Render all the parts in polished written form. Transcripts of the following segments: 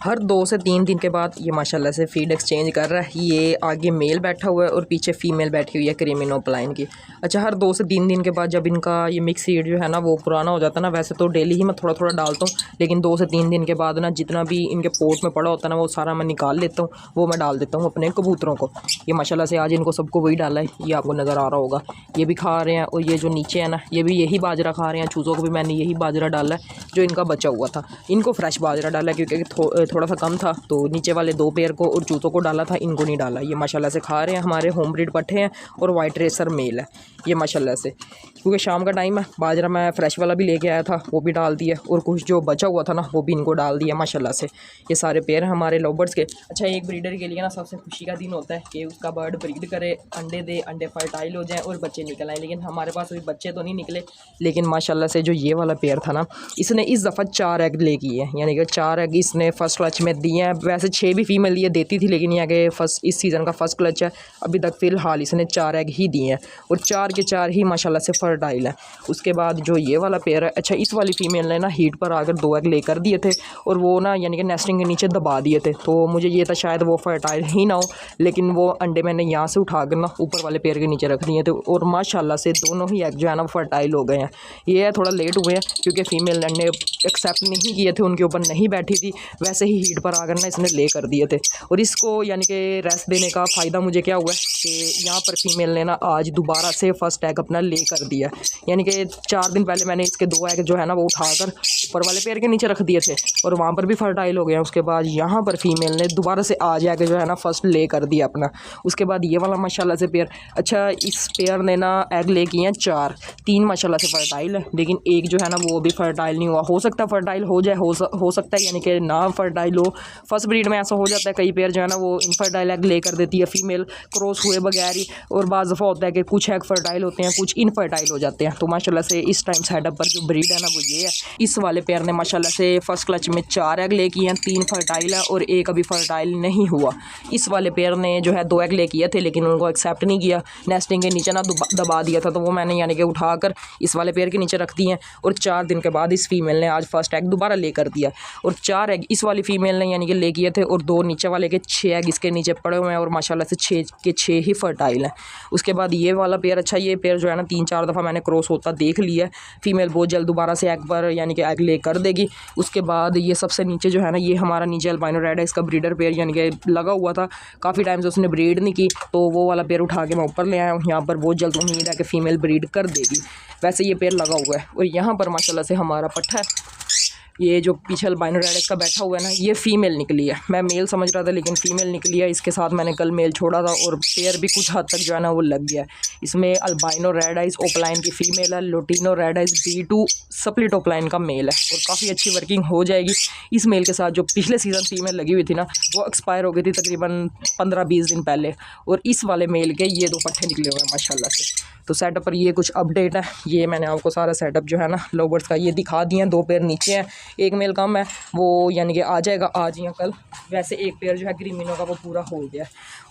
हर 2 से 3 दिन के बाद ये माशाल्लाह से फीड एक्सचेंज कर रहा है। ये आगे मेल बैठा हुआ है और पीछे फ़ीमेल बैठी हुई है क्रीमिनो प्लाइन की। अच्छा, हर 2 से 3 दिन के बाद जब इनका ये मिक्स फीड जो है ना वो पुराना हो जाता है ना, वैसे तो डेली ही मैं थोड़ा थोड़ा डालता हूँ, लेकिन 2 से 3 दिन के बाद ना जितना भी इनके पोर्ट में पड़ा होता है ना वो सारा मैं निकाल लेता हूँ, वो मैं डाल देता हूँ अपने कबूतरों को। ये माशाल्लाह से आज इनको सबको वही डाला है, ये आपको नज़र आ रहा होगा। ये भी खा रहे हैं और ये जो नीचे है ना ये भी यही बाजरा खा रहे हैं। चूज़ों को भी मैंने यही बाजरा डाला है जो इनका बचा हुआ था। इनको फ्रेश बाजरा डाला है क्योंकि थोड़ा सा कम था, तो नीचे वाले 2 पेयर को और चूज़ों को डाला था, इनको नहीं डाला। ये माशाल्लाह से खा रहे हैं। हमारे होम ब्रीड पट्ठे हैं और वाइट रेसर मेल है ये माशाल्लाह से। क्योंकि शाम का टाइम है, बाजरा मैं फ्रेश वाला भी लेके आया था, वो भी डाल दिया और कुछ जो बचा हुआ था ना वो भी इनको डाल दिया माशाल्लाह से। ये सारे पेयर हैं हमारे लवबर्ड्स के। अच्छा, एक ब्रीडर के लिए ना सबसे खुशी का दिन होता है कि उसका बर्ड ब्रीड करे, अंडे दे, अंडे फर्टाइल हो जाए और बच्चे निकल आए। लेकिन हमारे पास अभी बच्चे तो नहीं निकले, लेकिन माशाल्लाह से जो ये वाला पेयर था ना इसने इस दफ़ा 4 एग ले किए हैं, यानी कि 4 एग इसने फर्स्ट क्लच में दिए हैं। वैसे 6 भी फीमेल ये देती थी, लेकिन यह कि फर्स्ट इस सीज़न का फर्स्ट क्लच है, अभी तक फ़िलहाल इसने 4 एग ही दिए हैं और 4 के 4 ही माशाल्लाह से फर्टाइल है। उसके बाद जो ये वाला पेयर है, अच्छा इस वाली फ़ीमेल ने ना हीट पर आकर 2 एग लेकर दिए थे और वो ना यानी कि नेस्टिंग के नीचे दबा दिए थे, तो मुझे ये था शायद वो फर्टाइल ही ना हो, लेकिन वो अंडे मैंने यहाँ से उठा कर ना ऊपर वाले पेयर के नीचे रख दिए थे और माशाल्लाह से दोनों ही एग जो है ना फर्टाइल हो गए हैं। ये है थोड़ा लेट हुए हैं क्योंकि फ़ीमेल ने एक्सेप्ट नहीं किए थे, उनके ऊपर नहीं बैठी थी, वैसे ही हीट पर आकर ना इसने ले कर दिए थे। और इसको यानी कि रेस्ट देने का फ़ायदा मुझे क्या हुआ कि यहाँ पर फीमेल ने ना आज दोबारा से फर्स्ट एग अपना ले कर दिया, यानी कि 4 दिन पहले मैंने इसके 2 एग जो है ना वो उठाकर ऊपर वाले पेयर के नीचे रख दिए थे और वहाँ पर भी फर्टाइल हो गया। उसके बाद यहाँ पर फीमेल ने दोबारा से आज एग जो है ना फर्स्ट ले कर दिया अपना। उसके बाद ये वाला माशाल्लाह से पेयर, अच्छा इस पेयर ने ना एग ले किए हैं 4, 3 माशाल्लाह से फर्टाइल है, लेकिन एक जो है ना वो भी फर्टाइल नहीं हुआ। हो सकता है फर्टाइल हो जाए, हो सकता है यानी कि ना फर्टाइल हो। फर्स्ट ब्रीड में ऐसा हो जाता है, कई पेयर जो है ना वो इनफर्टाइल एग ले कर देती है फीमेल क्रॉस हुए बगैर ही, और बाज़ दफ़ा होता है कि कुछ एग फर्टाइल होते हैं, कुछ इनफर्टाइल हो जाते हैं। तो माशाल्लाह से इस टाइम सेटअप पर जो ब्रीड है ना वो ये है। इस वाले पेयर ने माशाल्लाह से फर्स्ट क्लच में 4 एग ले किए हैं, 3 फर्टाइल है और एक अभी फर्टाइल नहीं हुआ। इस वाले पेयर ने जो है 2 एग ले किए थे, लेकिन उनको एक्सेप्ट नहीं किया, नेस्टिंग के नीचे ना दबा दिया था, तो वो मैंने यानी कि उठाकर इस वाले पेयर के नीचे रख दिए हैं। और 4 दिन के बाद इस फीमेल ने आज फर्स्ट एग दोबारा ले कर दिया और 4 एग इस वाली फीमेल ने यानी कि ले किए थे और 2 नीचे वाले के 6 एग इसके नीचे पड़े हुए हैं और माशाल्लाह से 6 के 6 ही फर्टाइल हैं। उसके बाद ये वाला पेयर, अच्छा ये पेयर जो है ना 3-4 दफ़ा मैंने क्रॉस होता देख लिया है। फीमेल बहुत जल्द दोबारा से एग पर यानी कि एग ले कर देगी। उसके बाद ये सबसे नीचे जो है ना ये हमारा नीचे अल्बाइनो रेड है, इसका ब्रीडर पेयर यानी कि लगा हुआ था, काफ़ी टाइम से उसने ब्रीड नहीं की, तो वो वाला पेयर उठा के मैं ऊपर ले आया हूँ। यहाँ पर बहुत जल्द उम्मीद है कि फ़ीमेल ब्रीड कर देगी। वैसे ये पेयर लगा हुआ है। और यहाँ पर माशाल्लाह से हमारा पट्ठा है, ये जो पीछे अल्बाइनो रेड इसका बैठा हुआ है ना ये फ़ीमेल निकली है। मैं मेल समझ रहा था लेकिन फ़ीमेल निकली है। इसके साथ मैंने कल मेल छोड़ा था और पेयर भी कुछ हद तक जो है ना वो लग गया है। इसमें अल्बाइनो रेड आइज ओपलाइन की फ़ीमेल है, lutino red eyes B2 split opaline का मेल है और काफ़ी अच्छी वर्किंग हो जाएगी। इस मेल के साथ जो पिछले सीज़न फ़ीमेल लगी हुई थी ना वो एक्सपायर हो गई थी तकरीबन 15-20 दिन पहले, और इस वाले मेल के ये 2 पट्ठे निकले हुए हैं माशाल्लाह से। तो सेटअप पर ये कुछ अपडेट है, ये मैंने आपको सारा सेटअप जो है ना लवबर्ड्स का ये दिखा दिया। 2 पेयर नीचे हैं, एक मेल कम है, वो यानी कि आ जाएगा आज या कल। वैसे एक पेयर जो है क्रीमिनो का वो पूरा हो गया।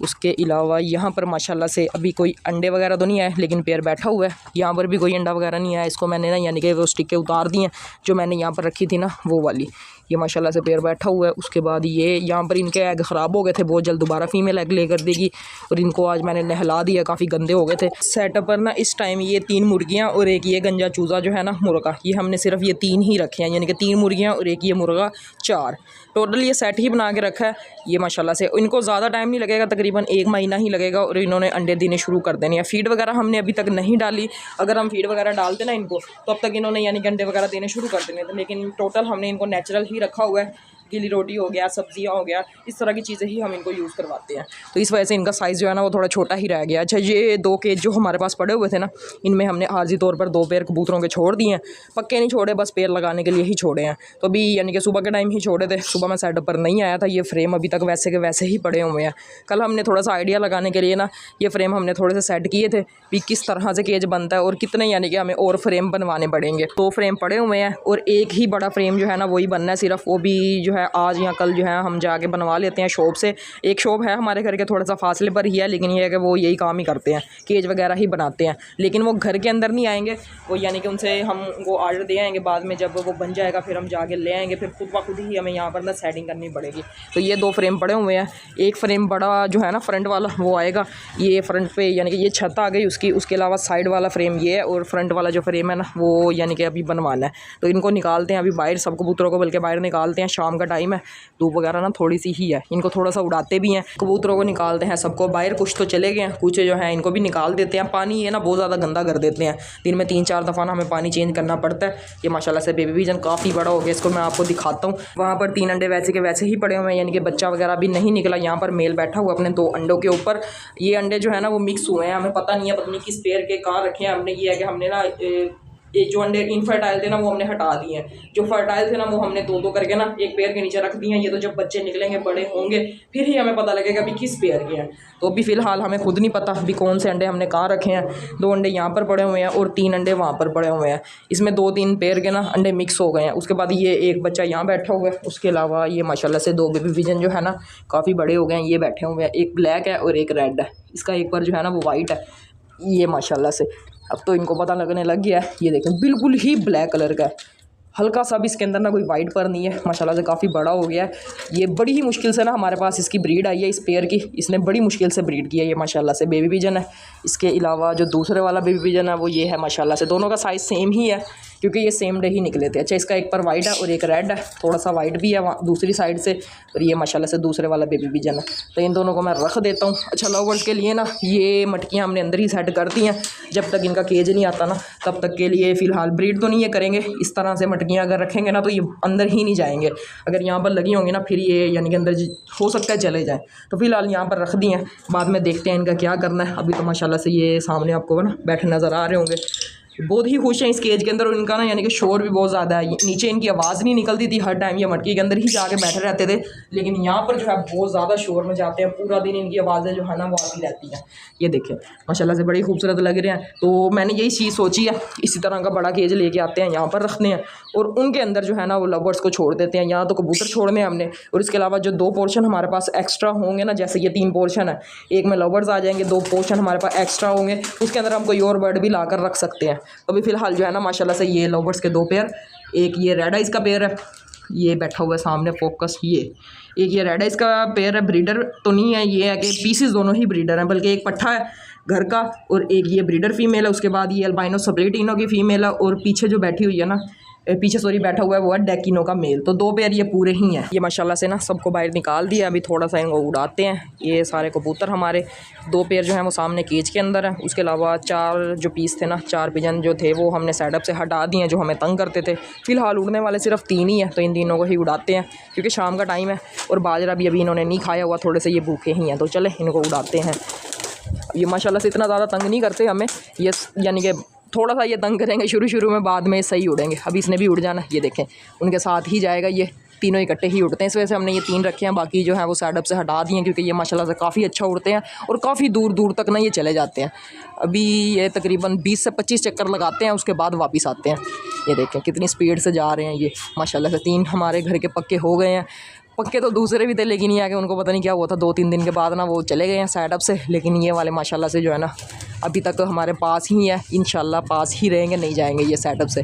उसके अलावा यहाँ पर माशाल्लाह से अभी कोई अंडे वगैरह तो नहीं आए, लेकिन पेयर बैठा हुआ है। यहाँ पर भी कोई अंडा वगैरह नहीं आया। इसको मैंने ना यानी कि वो स्टिकें उतार दी हैं जो मैंने यहाँ पर रखी थी ना वो वाली। ये माशाल्लाह से पेयर बैठा हुआ है। उसके बाद ये यहाँ पर इनके एग ख़राब हो गए थे, बहुत जल्द दोबारा फीमेल एग ले कर देगी और इनको आज मैंने नहला दिया, काफ़ी गंदे हो गए थे। सेटअप पर ना इस टाइम ये 3 मुर्गियाँ और एक ये गंजा चूज़ा जो है ना मुर्गा, ये हमने सिर्फ ये 3 ही रखे हैं, यानी कि 3 मुर्गियाँ और एक ये मुर्गा, 4 टोटल ये सेट ही बना के रखा है। ये माशाल्लाह से इनको ज़्यादा टाइम नहीं लगेगा, तकरीबन 1 महीना ही लगेगा और इन्होंने अंडे देने शुरू कर देने हैं। फ़ीड वगैरह हमने अभी तक नहीं डाली, अगर हम फ़ीड वगैरह डालते ना इनको तो अब तक इन्होंने यानी कि अंडे वगैरह देने शुरू कर देने थे, लेकिन टोटल हमने इनको नेचुरल ही रखा हुआ है। गीली रोटी हो गया, सब्जियां हो गया, इस तरह की चीज़ें ही हम इनको यूज़ करवाते हैं, तो इस वजह से इनका साइज़ जो है ना वो थोड़ा छोटा ही रह गया। अच्छा, ये 2 केज जो हमारे पास पड़े हुए थे ना इनमें हमने आर्जी तौर पर 2 पेयर कबूतरों के छोड़ दिए हैं, पक्के नहीं छोड़े, बस पेयर लगाने के लिए ही छोड़े हैं। तो अभी यानी कि सुबह के टाइम ही छोड़े थे, सुबह मैं सेटअप पर नहीं आया था। ये फ्रेम अभी तक वैसे के वैसे ही पड़े हुए हैं। कल हमने थोड़ा सा आइडिया लगाने के लिए ना ये फ्रेम हमने थोड़े से सेट किए थे कि किस तरह से केज बनता है और कितने यानी कि हमें और फ्रेम बनवाने पड़ेंगे। 2 फ्रेम पड़े हुए हैं और एक ही बड़ा फ्रेम जो है ना वही बनना है सिर्फ, वो भी जो है है आज या कल जो है हम जाके बनवा लेते हैं शॉप से। एक शॉप है हमारे घर के थोड़ा सा फासले पर ही है, लेकिन ये है कि वो यही काम ही करते हैं, केज वगैरह ही बनाते हैं, लेकिन वो घर के अंदर नहीं आएंगे। वो यानी कि उनसे हम उनको ऑर्डर दे आएंगे, बाद में जब वो बन जाएगा फिर हम जाके ले आएंगे, फिर खुद ब खुद ही हमें यहाँ पर ना सेटिंग करनी पड़ेगी। तो ये 2 फ्रेम पड़े हुए हैं, एक फ्रेम बड़ा जो है ना फ्रंट वाला वो आएगा, ये फ्रंट पे यानी कि ये छत आ गई उसकी, उसके अलावा साइड वाला फ्रेम ये है, और फ्रंट वाला जो फ्रेम है ना वो यानी कि अभी बनवाना है। तो इनको निकालते हैं अभी बाहर, सब कबूतरों को बल्कि बाहर निकालते हैं, शाम का टाइम है, धूप वगैरह ना थोड़ी सी ही है, इनको थोड़ा सा उड़ाते भी हैं, कबूतरों को निकालते हैं सबको बाहर। कुछ तो चले गए हैं, कुछ जो है इनको भी निकाल देते हैं। पानी ये ना बहुत ज़्यादा गंदा कर देते हैं, दिन में 3-4 दफ़ा ना हमें पानी चेंज करना पड़ता है। ये माशाल्लाह से बेबी विजन काफ़ी बड़ा हो गया, इसको मैं आपको दिखाता हूँ। वहाँ पर 3 अंडे वैसे के वैसे ही पड़े हुए हैं, यानी कि बच्चा वगैरह भी नहीं निकला। यहाँ पर मेल बैठा हुआ अपने 2 अंडों के ऊपर। ये अंडे जो है ना वो मिक्स हुए हैं, हमें पता नहीं है, पता नहीं किस पेयर के कहाँ रखे हैं। हमने किया है कि हमने ना ये जो अंडे इनफर्टाइल थे ना वो हमने हटा दिए हैं, जो फर्टाइल थे ना वो हमने 2-2 करके ना एक पेयर के नीचे रख दिए हैं। ये तो जब बच्चे निकलेंगे बड़े होंगे फिर ही हमें पता लगेगा अभी किस पेयर के हैं। तो अभी फ़िलहाल हमें खुद नहीं पता अभी कौन से अंडे हमने कहाँ रखे हैं। 2 अंडे यहाँ पर पड़े हुए हैं और 3 अंडे वहाँ पर पड़े हुए हैं। इसमें 2-3 पेयर के ना अंडे मिक्स हो गए हैं। उसके बाद ये एक बच्चा यहाँ बैठा हुआ है, उसके अलावा ये माशाल्लाह से 2 बेबी विजन जो है ना काफ़ी बड़े हो गए हैं, ये बैठे हुए हैं। एक ब्लैक है और एक रेड है, इसका एक पर जो है ना वो वाइट है। ये माशाल्लाह से अब तो इनको पता लगने लग गया है। ये देखें बिल्कुल ही ब्लैक कलर का है, हल्का सा भी इसके अंदर ना कोई वाइट पर नहीं है, माशाल्लाह से काफ़ी बड़ा हो गया है। ये बड़ी ही मुश्किल से ना हमारे पास इसकी ब्रीड आई है, इस पेयर की इसने बड़ी मुश्किल से ब्रीड की है। ये माशाल्लाह से बेबी पिजन है। इसके अलावा जो दूसरे वाला बेबी पिजन है वो ये है, माशाल्लाह से दोनों का साइज़ सेम ही है क्योंकि ये सेम डे ही निकले थे। अच्छा, इसका एक पर वाइट है और एक रेड है, थोड़ा सा वाइट भी है वहाँ दूसरी साइड से, और ये माशाल्लाह से दूसरे वाला बेबी पिजन है। तो इन दोनों को मैं रख देता हूँ। अच्छा, लवर्स के लिए ना ये मटकियाँ हमने अंदर ही सेट कर दी हैं, जब तक इनका केज नहीं आता ना तब तक के लिए फ़िलहाल ब्रीड तो नहीं ये करेंगे। इस तरह से मटकियाँ अगर रखेंगे ना तो ये अंदर ही नहीं जाएंगे, अगर यहाँ पर लगी होंगी ना फिर ये यानी कि अंदर हो सकता है चले जाएँ। तो फ़िलहाल यहाँ पर रख दी हैं, बाद में देखते हैं इनका क्या करना है। अभी तो माशाल्लाह से ये सामने आपको ना बैठे नज़र आ रहे होंगे, बहुत ही खुश हैं इस केज के अंदर, और इनका ना यानी कि शोर भी बहुत ज़्यादा है। नीचे इनकी आवाज़ नहीं निकलती थी, हर टाइम ये मटकी के अंदर ही जाके बैठे रहते थे, लेकिन यहाँ पर जो है बहुत ज़्यादा शोर में जाते हैं, पूरा दिन इनकी आवाज़ें जो है ना वो आती रहती हैं। ये देखें माशाल्लाह से बड़ी खूबसूरत लग रहे हैं। तो मैंने यही चीज़ सोची है, इसी तरह का बड़ा केज लेके आते हैं, यहाँ पर रखते हैं और उनके अंदर जो है ना वो लवर्स को छोड़ देते हैं। यहाँ तो कबूतर छोड़ने हैं हमने, और इसके अलावा जो 2 पोर्शन हमारे पास एक्स्ट्रा होंगे ना, जैसे ये 3 पोर्शन है, एक में लवर्स आ जाएंगे, 2 पोर्शन हमारे पास एक्स्ट्रा होंगे, उसके अंदर हम कोई और बर्ड भी ला कर रख सकते हैं। तो अभी फ़िलहाल जो है ना माशाल्लाह से ये लवर्स के 2 पेयर, एक ये रेड आइज़ का पेयर है, ये बैठा हुआ है सामने फोकस, ये एक ये रेड आइज़ का पेयर है। ब्रीडर तो नहीं है, ये है कि पीसेस दोनों ही ब्रीडर हैं, बल्कि एक पट्ठा है घर का और एक ये ब्रीडर फीमेल है। उसके बाद ये अल्बाइनो स्प्लिटिनो की फ़ीमेल है, और पीछे जो बैठी हुई है ना बैठा हुआ है वो है डेकिनो का मेल। तो 2 पेयर ये पूरे ही हैं। ये माशाल्लाह से ना सबको बाहर निकाल दिया, अभी थोड़ा सा इनको उड़ाते हैं। ये सारे कबूतर हमारे 2 पेयर जो हैं वो सामने केज के अंदर है। उसके अलावा 4 जो पीस थे ना, 4 पिजन जो थे वो हमने सेटअप से हटा दिए हैं, जो हमें तंग करते थे। फ़िलहाल उड़ने वाले सिर्फ 3 ही हैं, तो इन तीनों को ही उड़ाते हैं क्योंकि शाम का टाइम है और बाजरा भी अभी इन्होंने नहीं खाया हुआ, थोड़े से ये भूखे ही हैं। तो चले इनको उड़ाते हैं। ये माशाल्लाह से इतना ज़्यादा तंग नहीं करते हमें, ये यानी कि थोड़ा सा ये तंग करेंगे शुरू में, बाद में सही उड़ेंगे। अभी इसने भी उड़ जाना, ये देखें उनके साथ ही जाएगा, ये तीनों इकट्ठे ही उड़ते हैं। इस वजह से हमने ये 3 रखे हैं, बाकी जो है वो सेटअप से हटा दिए हैं क्योंकि ये माशाल्लाह से काफ़ी अच्छा उड़ते हैं और काफ़ी दूर दूर तक ना ये चले जाते हैं। अभी ये तकरीबन 20 से 25 चक्कर लगाते हैं, उसके बाद वापस आते हैं। ये देखें कितनी स्पीड से जा रहे हैं ये माशाल्लाह से। 3 हमारे घर के पक्के हो गए हैं, पक्के तो दूसरे भी थे लेकिन ये आके उनको पता नहीं क्या हुआ था, 2-3 दिन के बाद ना वो चले गए हैं सेटअप से। लेकिन ये वाले माशाल्लाह से जो है ना अभी तक हमारे पास ही है, इंशाल्लाह पास ही रहेंगे, नहीं जाएंगे ये सेटअप से।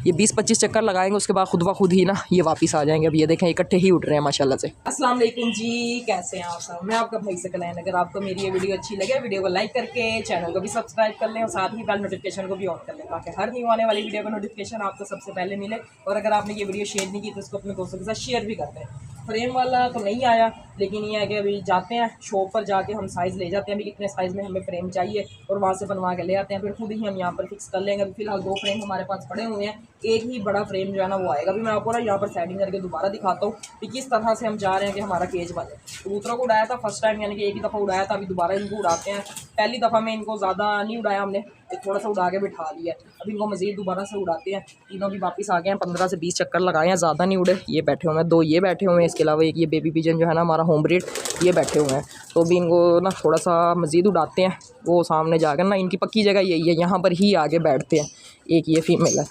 ये 20-25 चक्कर लगाएंगे, उसके बाद खुद ब खुद ही ना ये वापस आ जाएंगे। अब ये देखें इकट्ठे ही उठ रहे हैं माशाल्लाह से। अस्सलाम वालेकुम जी, कैसे हैं आप सब? मैं आपका भाई सकलैन। अगर आपको मेरी ये वीडियो अच्छी लगे, वीडियो को लाइक करके चैनल को भी सब्सक्राइब कर लें और साथ ही बेल नोटिफिकेशन को भी ऑन कर लें ताकि हर न्यू आने वाली वीडियो का नोटिफिकेशन आपको सबसे पहले मिले। और अगर आपने ये वीडियो शेयर नहीं की तो इसको अपने दोस्तों के साथ शेयर भी करते हैं। फ्रेम वाला तो नहीं आया, लेकिन ये है कि अभी जाते हैं शॉप पर, जाके हम साइज़ ले जाते हैं अभी कितने साइज़ में हमें फ्रेम चाहिए और वहाँ से बनवा के ले आते हैं, फिर खुद ही हम यहाँ पर फिक्स कर लेंगे। अभी फ़िलहाल 2 फ्रेम हमारे पास पड़े हुए हैं, एक ही बड़ा फ्रेम जो है ना वो आएगा। अभी मैं आपको ना यहाँ पर सेटिंग करके दोबारा दिखाता हूँ कि किस तरह से हम जा रहे हैं कि हमारा केज बने। कबूतरों को उड़ाया था फर्स्ट टाइम, यानी कि एक ही दफ़ा उड़ाया था, अभी दोबारा इनको उड़ाते हैं। पहली दफ़ा में इनको ज़्यादा नहीं उड़ाया हमने, थोड़ा सा उड़ा के बिठा लिया। अभी इनको मज़ीद दोबारा से उड़ाते हैं। तीनों भी वापस आ गए हैं, 15 से 20 चक्कर लगाए हैं, ज़्यादा नहीं उड़े। ये बैठे हुए हैं, 2 ये बैठे हुए हैं, इसके अलावा एक ये बेबी पिजन जो है ना हमारा होम ब्रीड, ये बैठे हुए हैं। तो अभी इनको ना थोड़ा सा मज़ीद उड़ाते हैं। वो सामने जाकर ना इनकी पक्की जगह यही है, यहाँ पर ही आगे बैठते हैं। एक ये फीमेल है,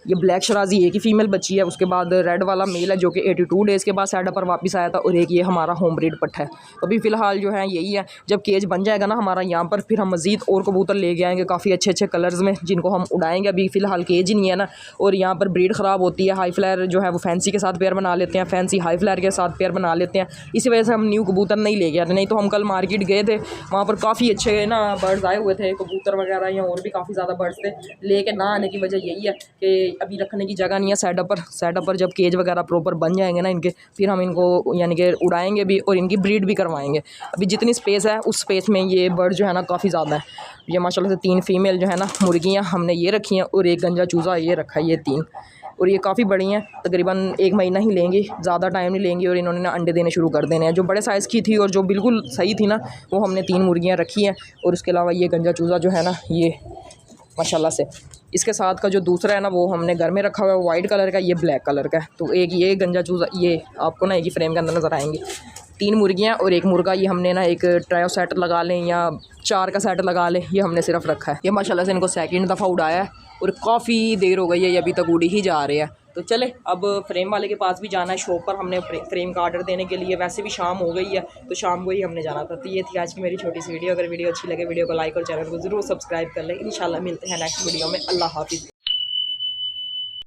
ये ब्लैक शराजी एक ही फीमेल बच्ची है, उसके बाद रेड वाला मेल है जो कि 82 डेज़ के बाद सेटअप पर वापस आया था, और एक ये हमारा होम ब्रीड पट्ठा है। तो अभी फ़िलहाल जो है यही है। जब केज बन जाएगा ना हमारा यहाँ पर, फिर हम मज़ीद और कबूतर लेके आएंगे काफ़ी अच्छे अच्छे कलर्स में, जिनको हम उड़ाएंगे। अभी फ़िलहाल केज ही नहीं है ना, और यहाँ पर ब्रीड ख़राब होती है। हाई फ्लायर जो है वो फैंसी के साथ पेयर बना लेते हैं, फैंसी हाई फ्लायर के साथ पेयर बना लेते हैं। इसी वजह से हम न्यू कबूतर नहीं ले गए थे, नहीं तो हम कल मार्केट गए थे, वहाँ पर काफ़ी अच्छे ना बर्ड्स आए हुए थे, कबूतर वगैरह या और भी काफ़ी ज़्यादा बर्ड्स थे। लेके ना आने की वजह यही है कि अभी रखने की जगह नहीं है सेटअप पर जब केज वगैरह प्रॉपर बन जाएंगे ना इनके, फिर हम इनको यानी कि उड़ाएंगे भी और इनकी ब्रीड भी करवाएंगे। अभी जितनी स्पेस है उस स्पेस में ये बर्ड जो है ना काफ़ी ज़्यादा है। ये माशाल्लाह से 3 फीमेल जो है ना मुर्गियाँ हमने ये रखी हैं, और एक गंजा चूज़ा ये रखा है, ये 3, और ये काफ़ी बड़ी हैं, तकरीबन 1 महीना ही लेंगी, ज़्यादा टाइम नहीं लेंगी, और इन्होंने ना अंडे देने शुरू कर देने हैं। जो बड़े साइज़ की थी और जो बिल्कुल सही थी ना, वो हमने 3 मुर्गियाँ रखी हैं, और उसके अलावा ये गंजा चूज़ा जो है ना, ये माशाल्लाह से इसके साथ का जो दूसरा है ना वो हमने घर में रखा हुआ है, वाइट कलर का, ये ब्लैक कलर का है। तो एक ये गंजा चूज़ा, ये आपको ना एक ही फ्रेम के अंदर नज़र आएंगे। 3 मुर्गियाँ और 1 मुर्गा, ये हमने ना एक ट्रायो सेट लगा लें या 4 का सेट लगा लें, ये हमने सिर्फ रखा है। ये माशाल्लाह से इनको सेकंड दफ़ा उड़ाया है, और काफ़ी देर हो गई है, ये अभी तक उड़ी ही जा रहे हैं। तो चले अब फ्रेम वाले के पास भी जाना है, शॉप पर हमने फ्रेम का ऑर्डर देने के लिए। वैसे भी शाम हो गई है, तो शाम को ही हमने जाना था। तो ये थी आज की मेरी छोटी सी वीडियो। अगर वीडियो अच्छी लगे वीडियो को लाइक और चैनल को ज़रूर सब्सक्राइब कर लें। इंशाल्लाह मिलते हैं नेक्स्ट वीडियो में। अल्लाह हाफिज़।